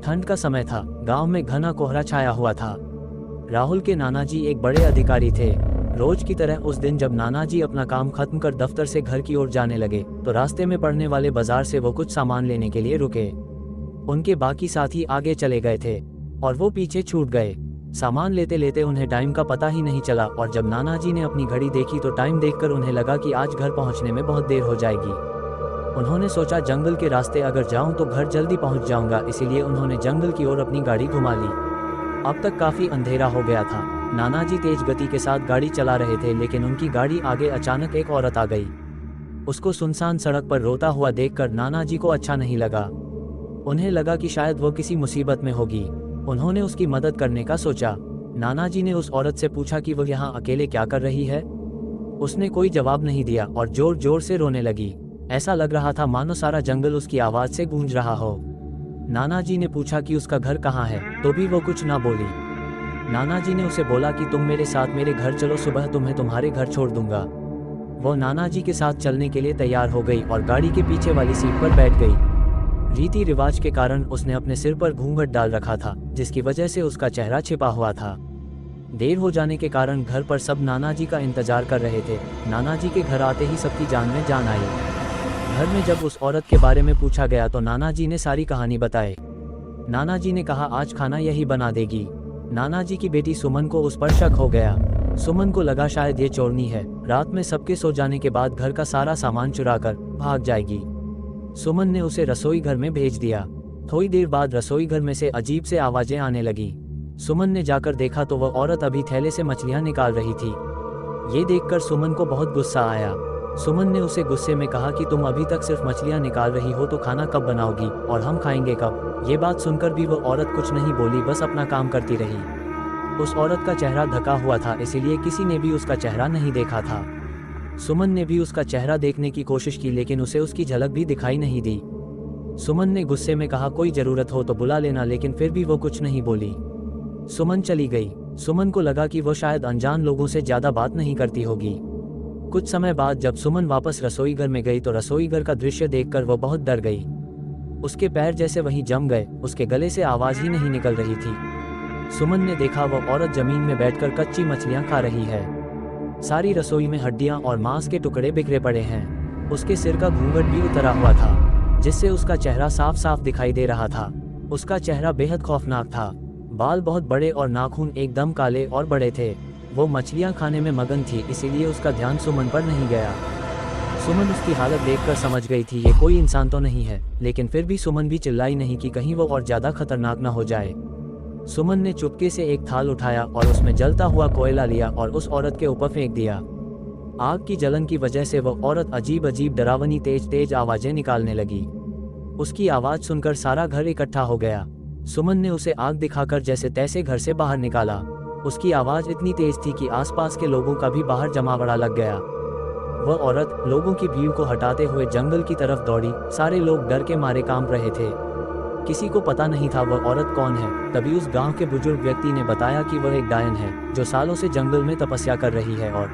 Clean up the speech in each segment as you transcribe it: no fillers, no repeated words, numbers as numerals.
ठंड का समय था। गांव में घना कोहरा छाया हुआ था। राहुल के नाना जी एक बड़े अधिकारी थे। रोज की तरह उस दिन जब नाना जी अपना काम खत्म कर दफ्तर से घर की ओर जाने लगे तो रास्ते में पड़ने वाले बाजार से वो कुछ सामान लेने के लिए रुके। उनके बाकी साथी आगे चले गए थे और वो पीछे छूट गए। सामान लेते लेते उन्हें टाइम का पता ही नहीं चला और जब नाना जी ने अपनी घड़ी देखी तो टाइम देखकर उन्हें लगा कि आज घर पहुंचने में बहुत देर हो जाएगी। उन्होंने सोचा जंगल के रास्ते अगर जाऊं तो घर जल्दी पहुंच जाऊंगा, इसीलिए उन्होंने जंगल की ओर अपनी गाड़ी घुमा ली। अब तक काफी अंधेरा हो गया था। नाना जी तेज गति के साथ गाड़ी चला रहे थे, लेकिन उनकी गाड़ी आगे अचानक एक औरत आ गई। उसको सुनसान सड़क पर रोता हुआ देखकर नाना जी को अच्छा नहीं लगा। उन्हें लगा कि शायद वो किसी मुसीबत में होगी। उन्होंने उसकी मदद करने का सोचा। नाना जी ने उस औरत से पूछा कि वह यहाँ अकेले क्या कर रही है। उसने कोई जवाब नहीं दिया और जोर जोर से रोने लगी। ऐसा लग रहा था मानो सारा जंगल उसकी आवाज से गूंज रहा हो। नाना जी ने पूछा कि उसका घर कहाँ है, तो भी वो कुछ ना बोली। नाना जी ने उसे बोला कि तुम मेरे साथ मेरे घर चलो, सुबह तुम्हें तुम्हारे घर छोड़ दूंगा। वो नाना जी के साथ चलने के लिए तैयार हो गई और गाड़ी के पीछे वाली सीट पर बैठ गई। रीति रिवाज के कारण उसने अपने सिर पर घूंघट डाल रखा था, जिसकी वजह से उसका चेहरा छिपा हुआ था। देर हो जाने के कारण घर पर सब नाना जी का इंतजार कर रहे थे। नाना जी के घर आते ही सबकी जान में जान आई। घर में जब उस औरत के बारे में पूछा गया तो नाना जी ने सारी कहानी बताई। नाना जी ने कहा आज खाना यही बना देगी। नाना जी की बेटी सुमन को उस पर शक हो गया। सुमन को लगा शायद ये चोरनी है, रात में सबके सो जाने के बाद घर का सारा सामान चुरा कर भाग जाएगी। सुमन ने उसे रसोई घर में भेज दिया। थोड़ी देर बाद रसोई घर में से अजीब से आवाजें आने लगी। सुमन ने जाकर देखा तो वह औरत अभी थैले से मछलियां निकाल रही थी। ये देखकर सुमन को बहुत गुस्सा आया। सुमन ने उसे गुस्से में कहा कि तुम अभी तक सिर्फ मछलियां निकाल रही हो तो खाना कब बनाओगी और हम खाएंगे कब। ये बात सुनकर भी वो औरत कुछ नहीं बोली, बस अपना काम करती रही। उस औरत का चेहरा ढका हुआ था, इसीलिए किसी ने भी उसका चेहरा नहीं देखा था। सुमन ने भी उसका चेहरा देखने की कोशिश की, लेकिन उसे उसकी झलक भी दिखाई नहीं दी। सुमन ने गुस्से में कहा कोई जरूरत हो तो बुला लेना, लेकिन फिर भी वो कुछ नहीं बोली। सुमन चली गई। सुमन को लगा कि वो शायद अनजान लोगों से ज्यादा बात नहीं करती होगी। कुछ समय बाद जब सुमन वापस रसोई घर में गई तो रसोई घर का दृश्य देखकर वो बहुत डर गई। उसके पैर जैसे वहीं जम गए, उसके गले से आवाज ही नहीं निकल रही थी। सुमन ने देखा वो औरत जमीन में बैठकर कच्ची मछलियां खा रही है। सारी रसोई में हड्डियां और मांस के टुकड़े बिखरे पड़े हैं। उसके सिर का घूंघट भी उतरा हुआ था, जिससे उसका चेहरा साफ साफ दिखाई दे रहा था। उसका चेहरा बेहद खौफनाक था। बाल बहुत बड़े और नाखून एकदम काले और बड़े थे। वो मछलियां खाने में मगन थी, इसीलिए उसका ध्यान सुमन पर नहीं गया। सुमन उसकी हालत देखकर समझ गई थी ये कोई इंसान तो नहीं है, लेकिन फिर भी सुमन भी चिल्लाई नहीं कि कहीं वो और ज्यादा खतरनाक न हो जाए। सुमन ने चुपके से एक थाल उठाया और उसमें जलता हुआ कोयला लिया और उस औरत के ऊपर फेंक दिया। आग की जलन की वजह से वह औरत अजीब अजीब डरावनी तेज तेज आवाजें निकालने लगी। उसकी आवाज सुनकर सारा घर इकट्ठा हो गया। सुमन ने उसे आग दिखाकर जैसे तैसे घर से बाहर निकाला। उसकी आवाज इतनी तेज थी कि आसपास के लोगों का भी बाहर जमावड़ा लग गया। वह औरत लोगों की भीड़ को हटाते हुए जंगल की तरफ दौड़ी। सारे लोग डर के मारे कांप रहे थे। किसी को पता नहीं था वह औरत कौन है। तभी उस गांव के बुजुर्ग व्यक्ति ने बताया कि वह एक डायन है जो सालों से जंगल में तपस्या कर रही है और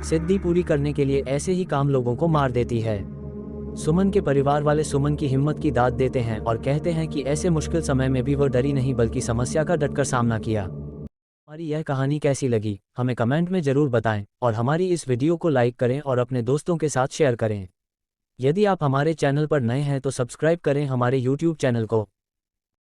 सिद्धि पूरी करने के लिए ऐसे ही काम लोगों को मार देती है। सुमन के परिवार वाले सुमन की हिम्मत की दाद देते हैं और कहते हैं कि ऐसे मुश्किल समय में भी वह डरी नहीं, बल्कि समस्या का डटकर सामना किया। हमारी यह कहानी कैसी लगी हमें कमेंट में जरूर बताएं और हमारी इस वीडियो को लाइक करें और अपने दोस्तों के साथ शेयर करें। यदि आप हमारे चैनल पर नए हैं तो सब्सक्राइब करें हमारे YouTube चैनल को।